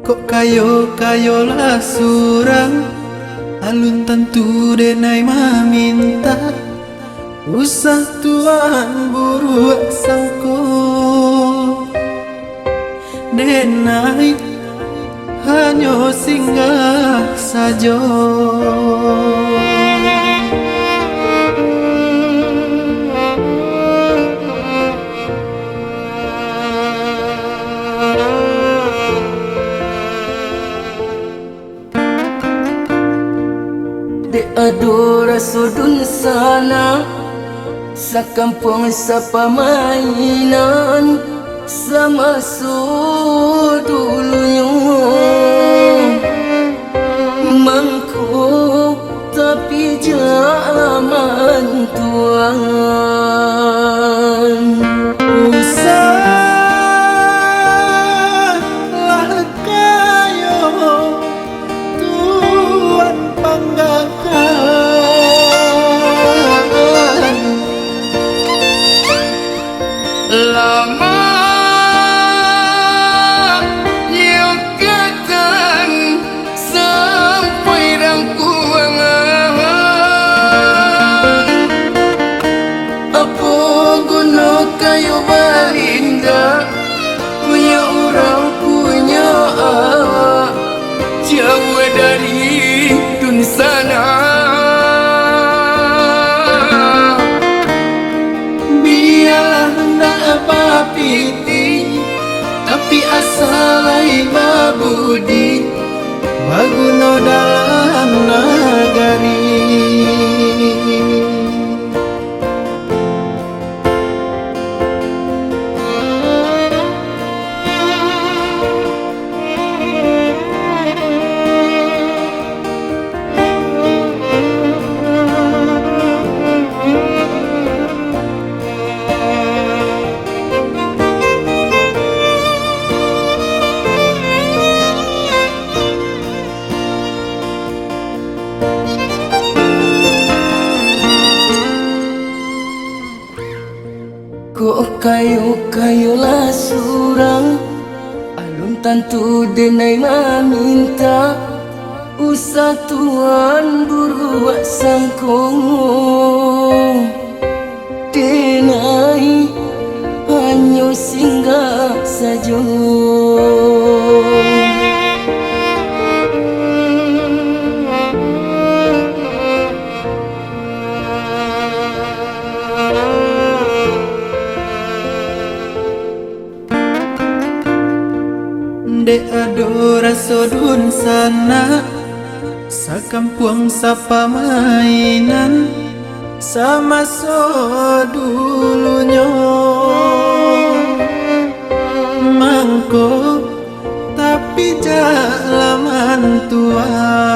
Kok kayo lah surang, alun tentu denai meminta. Usah tuan buruak sangko denai hanya singgah saja. De adora sudun sana sa kampung sa pamainan sama dulunya mangkuk tapi jaman tuan. Usahlah kayo tuan panggakan, lama yukatan sampai rangkuangan. Apa guna kayu balinda punya orang punya awak jauh dari dun sana. biarlah hendak apa piti, tapi asalai babudi baguna dalam nagari. Kok kayu lah surang, alun tentu denai meminta. Usah tuan buruak sangkong denai hanya singgah saja. Dek adora sodun sana sa kampung sa pamainan sama dulunya mangko tapi jalaman tua.